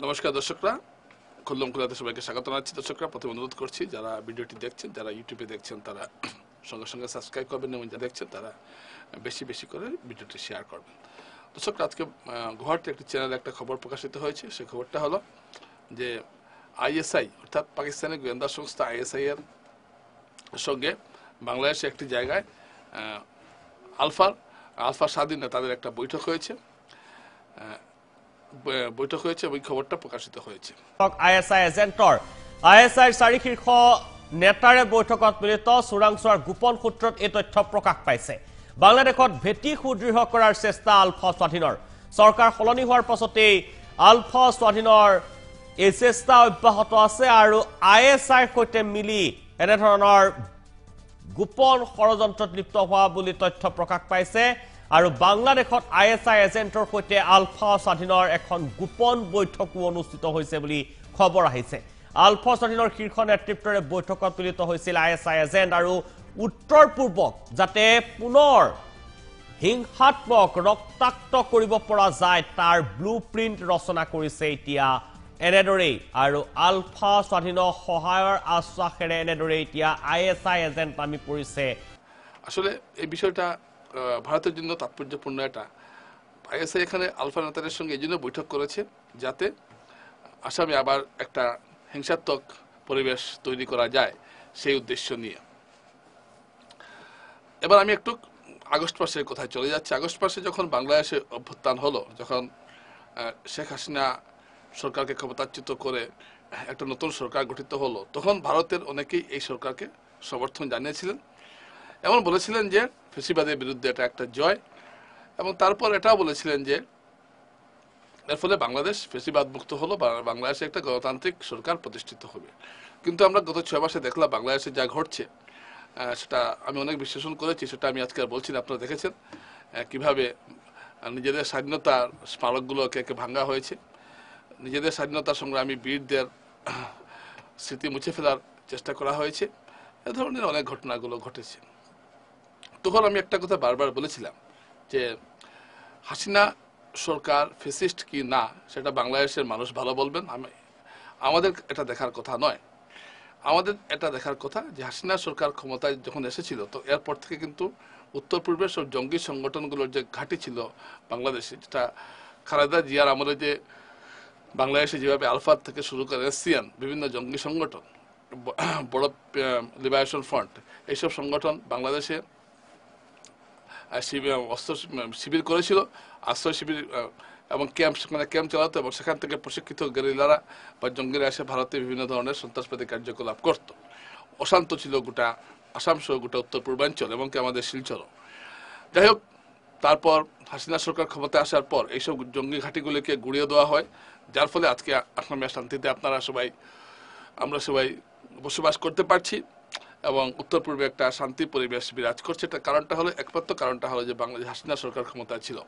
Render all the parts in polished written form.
নমস্কার দর্শকরা, খুল্লম খুলাতে সবাইকে স্বাগত জানাচ্ছি। দর্শকরা, প্রথমে অনুরোধ করছি যারা ভিডিওটি দেখছেন, যারা ইউটিউবে দেখছেন তারা সঙ্গে সঙ্গে সাবস্ক্রাইব করবেন এবং যারা দেখছেন তারা বেশি বেশি করে ভিডিওটি শেয়ার করবেন। দর্শকরা, আজকে গুয়াহাটির একটি চ্যানেলে একটা খবর প্রকাশিত হয়েছে। সেই খবরটা হলো যে আইএসআই অর্থাৎ পাকিস্তানের গোয়েন্দা সংস্থা আইএসআই এর সঙ্গে বাংলাদেশে একটি জায়গায় আলফা স্বাধীন তাদের একটা বৈঠক হয়েছে এবং খবরটা প্রকাশিত হয়েছে। আইএসআই এজেণ্টৰ আইএসআইৰ 4 শীৰ্ষ নেতাৰে বৈঠকত মিলিত চোৰাংচোৱাৰ গোপন সূত্ৰত এই তথ্য প্ৰকাশ পাইছে। বাংলাদেশত ভেটি সুদৃঢ় কৰাৰ চেষ্টা আলফা স্বাধীনৰ চৰকাৰ সলনি হোৱাৰ পাছতেই আলফা স্বাধীনৰ এই চেষ্টা অব্যাহত আছে আৰু আইএসআইৰ সৈতে মিলি এনেধৰণৰ গোপন ষড়যন্ত্ৰত লিপ্ত হোৱা বুলি তথ্য প্ৰকাশ পাইছে। আৰু বাংলাদেশত আইএসআই এজেণ্টৰ সৈতে আলফা স্বাধীনৰ এখন গোপন বৈঠকো অনুষ্ঠিত হৈছে বুলি খবৰ আহিছে। আলফা স্বাধীনৰ শীৰ্ষ নেতৃত্বৰে বৈঠকত মিলিত হৈছিল আইএসআই এজেণ্ট আৰু উত্তৰ পূৰ্বক যাতে পুনৰ হিংসাত্মক ৰক্তাক্ত কৰিব পৰা যায় তাৰ ব্লু প্ৰিণ্ট ৰচনা কৰিছে এতিয়া এনেদৰেই। আৰু আলফা স্বাধীনৰ সহায়ৰ আশ্বাসেৰে এনেদৰেই এতিয়া আইএসআই এজেণ্ট নামি পৰিছে। আসলে এই বিষয়টা ভারতের জন্য তাৎপর্যপূর্ণ। এটা আইএসআই এখানে আলফা নেতাদের সঙ্গে এই জন্য বৈঠক করেছে যাতে আসামে আবার একটা হিংসাত্মক পরিবেশ তৈরি করা যায়, সেই উদ্দেশ্য নিয়ে। এবার আমি একটু আগস্ট মাসের কথায় চলে যাচ্ছি। আগস্ট মাসে যখন বাংলাদেশে অভ্যুত্থান হলো, যখন শেখ হাসিনা সরকারকে ক্ষমতাচ্যুত করে একটা নতুন সরকার গঠিত হলো, তখন ভারতের অনেকেই এই সরকারকে সমর্থন জানিয়েছিলেন এবং বলেছিলেন যে ফেসিবাদের বিরুদ্ধে এটা একটা জয়, এবং তারপর এটাও বলেছিলেন যে এর ফলে বাংলাদেশ ফেসিবাদ মুক্ত হলো, বাংলাদেশে একটা গণতান্ত্রিক সরকার প্রতিষ্ঠিত হবে। কিন্তু আমরা গত 6 মাসে দেখলাম বাংলাদেশে যা ঘটছে, সেটা আমি অনেক বিশ্লেষণ করেছি, সেটা আমি আজকে আর বলছি না। আপনারা দেখেছেন কিভাবে নিজেদের স্বাধীনতার স্মারকগুলোকে ভাঙা হয়েছে, নিজেদের স্বাধীনতা সংগ্রামী বীরদের স্মৃতি মুছে ফেলার চেষ্টা করা হয়েছে। এ ধরনের অনেক ঘটনাগুলো ঘটেছে। তখন আমি একটা কথা বারবার বলেছিলাম যে হাসিনা সরকার ফেসিস্ট কি না সেটা বাংলাদেশের মানুষ ভালো বলবেন। আমাদের এটা দেখার কথা নয়। আমাদের এটা দেখার কথা যে হাসিনা সরকার ক্ষমতায় যখন এসেছিল, তো এরপর থেকে কিন্তু উত্তর পূর্বের সব জঙ্গি সংগঠনগুলোর যে ঘাঁটি ছিল বাংলাদেশে, যেটা খালেদা জিয়ার আমলে যে বাংলাদেশে যেভাবে আলফাত থেকে শুরু করে এসিয়ান বিভিন্ন জঙ্গি সংগঠন, বড় লিবারেশন ফ্রন্ট, এইসব সংগঠন বাংলাদেশে অস্ত্র শিবির করেছিল, আশ্রয় শিবির এবং ক্যাম্প চালাতো, এবং সেখান থেকে প্রশিক্ষিত গেরিলারা বা জঙ্গিরা এসে ভারতে বিভিন্ন ধরনের সন্ত্রাসবাদী কার্যকলাপ করত। অশান্ত ছিল গোটা আসাম সহ গোটা উত্তর পূর্বাঞ্চল এবং আমাদের শিলচরও। যাই হোক, তারপর হাসিনা সরকার ক্ষমতায় আসার পর এইসব জঙ্গি ঘাঁটিগুলিকে গুড়িয়ে দেওয়া হয়, যার ফলে আজকে আসামে শান্তিতে আমরা সবাই বসবাস করতে পারছি এবং উত্তর পূর্বে একটা শান্তি পরিবেশ বিরাজ করছে। এটা একমাত্র কারণটা হলো যে বাংলাদেশ হাসিনা সরকার ক্ষমতায় ছিল।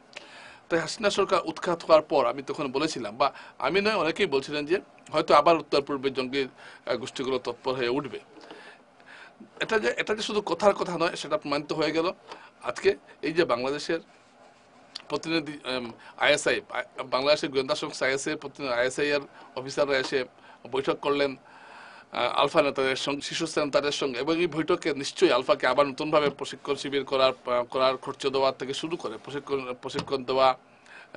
তাই হাসিনা সরকার উৎখাত হওয়ার পর আমি তখন বলেছিলাম, বা আমি নয় অনেকেই বলছিলেন যে হয়তো আবার উত্তর পূর্বে জঙ্গি গোষ্ঠীগুলো তৎপর হয়ে উঠবে। এটা যে শুধু কথার কথা নয়, সেটা প্রমাণিত হয়ে গেল আজকে। এই যে বাংলাদেশের প্রতিনিধি আইএসআই, বাংলাদেশের গোয়েন্দা সংস্থা আইএসআই এর অফিসাররা এসে বৈঠক করলেন আলফা নেতাদের সঙ্গে, শীর্ষ নেতাদের সঙ্গে, এবং এই বৈঠকে নিশ্চয়ই আলফাকে আবার নতুনভাবে প্রশিক্ষণ শিবির করার খরচ দেওয়া থেকে শুরু করে প্রশিক্ষণ দেওয়া,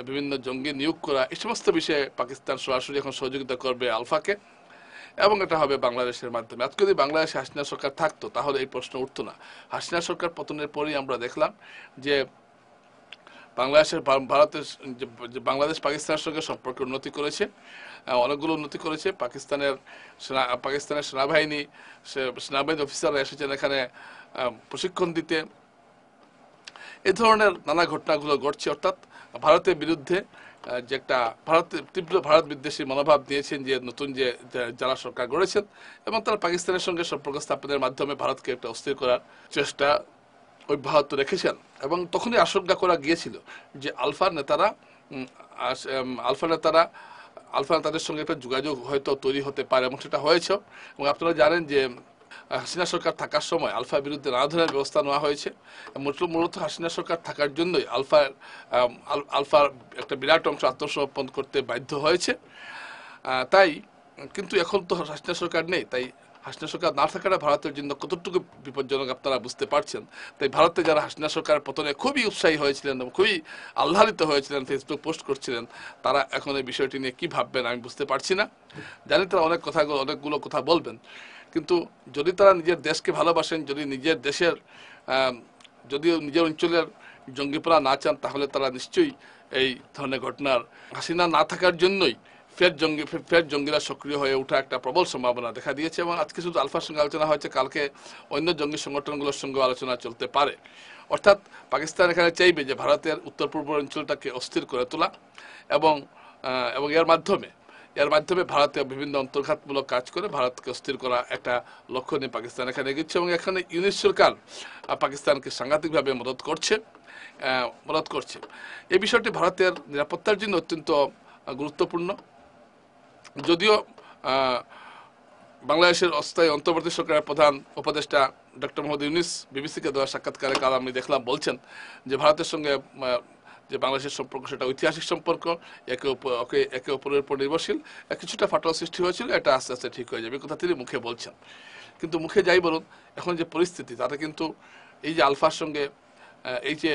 বিভিন্ন জঙ্গি নিয়োগ করা, এই সমস্ত বিষয়ে পাকিস্তান সরাসরি এখন সহযোগিতা করবে আলফাকে, এবং এটা হবে বাংলাদেশের মাধ্যমে। আজকে যদি বাংলাদেশে হাসিনা সরকার থাকতো তাহলে এই প্রশ্ন উঠতো না। হাসিনা সরকার পতনের পরেই আমরা দেখলাম যে বাংলাদেশ পাকিস্তানের সঙ্গে সম্পর্ক উন্নতি করেছে, অনেকগুলো উন্নতি করেছে। পাকিস্তানের সেনাবাহিনী অফিসাররা এসেছেন এখানে প্রশিক্ষণ দিতে। এই ধরনের নানা ঘটনাগুলো ঘটছে। অর্থাৎ ভারতের বিরুদ্ধে যে একটা তীব্র ভারত বিদ্বেষী মনোভাব দিয়েছেন যে নতুন যারা সরকার গড়েছেন, এবং তারা পাকিস্তানের সঙ্গে সম্পর্ক স্থাপনের মাধ্যমে ভারতকে একটা অস্থির করার চেষ্টা অব্যাহত রেখেছেন। এবং তখনই আশঙ্কা করা গিয়েছিল যে আলফা নেতাদের সঙ্গে একটা যোগাযোগ হয়তো তৈরি হতে পারে, এবং সেটা হয়েছে। এবং আপনারা জানেন যে হাসিনা সরকার থাকার সময় আলফার বিরুদ্ধে নানা ধরনের ব্যবস্থা নেওয়া হয়েছে। মূলত হাসিনা সরকার থাকার জন্যই আলফার একটা বিরাট অংশ আত্মসমর্পণ করতে বাধ্য হয়েছে। তাই কিন্তু এখন তো হাসিনা সরকার নেই, তাই হাসিনা সরকার না থাকাটা ভারতের জন্য কতটুকু বিপজ্জনক আপনারা বুঝতে পারছেন। তাই ভারতে যারা হাসিনা সরকারের পতনে খুবই উৎসাহী হয়েছিলেন এবং খুবই আহ্লাদিত হয়েছিলেন, ফেসবুক পোস্ট করছিলেন, তারা এখন এই বিষয়টি নিয়ে কি ভাববেন আমি বুঝতে পারছি না। জানি তারা অনেকগুলো কথা বলবেন, কিন্তু যদি তারা নিজের দেশকে ভালোবাসেন, যদি নিজের দেশের যদিও নিজের অঞ্চলের জঙ্গিপনা না চান, তাহলে তারা নিশ্চয়ই এই ধরনের ঘটনার হাসিনা না থাকার জন্যই ফের জঙ্গিরা সক্রিয় হয়ে ওঠা একটা প্রবল সম্ভাবনা দেখা দিয়েছে। এবং আজকে শুধু আলফার সঙ্গে আলোচনা হয়েছে, কালকে অন্য জঙ্গি সংগঠনগুলোর সঙ্গে আলোচনা চলতে পারে। অর্থাৎ পাকিস্তান এখানে চাইবে যে ভারতের উত্তর পূর্ব অঞ্চলটাকে অস্থির করে তোলা এবং এর মাধ্যমে ভারতীয় বিভিন্ন অন্তর্ঘাতমূলক কাজ করে ভারতকে অস্থির করা একটা লক্ষ্য নিয়ে পাকিস্তান এখানে এগিয়েছে। এবং এখানে ইউনিস সরকার পাকিস্তানকে সাংঘাতিকভাবে মদত করছে। এই বিষয়টি ভারতের নিরাপত্তার জন্য অত্যন্ত গুরুত্বপূর্ণ। যদিও বাংলাদেশের অস্থায়ী অন্তর্বর্তী সরকারের প্রধান উপদেষ্টা ডক্টর মোহাম্মদ ইউনূস বিবিসিকে দেওয়া সাক্ষাৎকারে কাল আমি দেখলাম বলছেন যে ভারতের সঙ্গে যে বাংলাদেশের সম্পর্ক সেটা ঐতিহাসিক সম্পর্ক, একে অপরের উপর নির্ভরশীল। কিছুটা ফাটল সৃষ্টি হয়েছিল, এটা আস্তে আস্তে ঠিক হয়ে যাবে, কথা তিনি মুখে বলছেন। কিন্তু মুখে যাই বলুন, এখন যে পরিস্থিতি তাতে কিন্তু এই যে আলফার সঙ্গে এই যে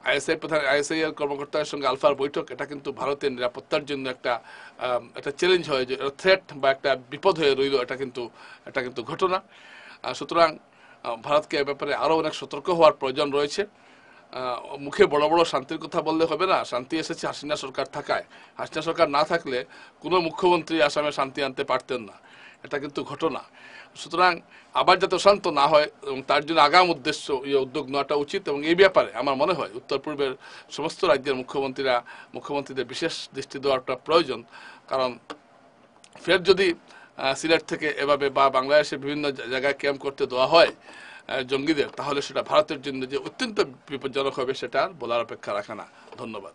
আইএসআই এর কর্মকর্তাদের সঙ্গে আলফার বৈঠক, এটা কিন্তু ভারতের নিরাপত্তার জন্য একটা চ্যালেঞ্জ হয়ে, যে থ্রেট বা একটা বিপদ হয়ে রইল, এটা কিন্তু ঘটনা। সুতরাং ভারতকে এ ব্যাপারে আরও অনেক সতর্ক হওয়ার প্রয়োজন রয়েছে। মুখে বড় বড় শান্তির কথা বললে হবে না। শান্তি এসেছে হাসিনা সরকার থাকায়। হাসিনা সরকার না থাকলে কোনো মুখ্যমন্ত্রী আসামে শান্তি আনতে পারতেন না, এটা কিন্তু ঘটনা। সুতরাং আবার যাতে অশান্ত না হয় এবং তার জন্য আগাম উদ্যোগ নেওয়াটা উচিত। এবং এই ব্যাপারে আমার মনে হয় উত্তর পূর্বের সমস্ত রাজ্যের মুখ্যমন্ত্রীদের বিশেষ দৃষ্টি দেওয়াটা প্রয়োজন। কারণ ফের যদি সিলেট থেকে এভাবে বা বাংলাদেশের বিভিন্ন জায়গায় ক্যাম্প করতে দেওয়া হয় জঙ্গিদের, তাহলে সেটা ভারতের জন্য যে অত্যন্ত বিপজ্জনক হবে সেটা বলার অপেক্ষা রাখে না। ধন্যবাদ।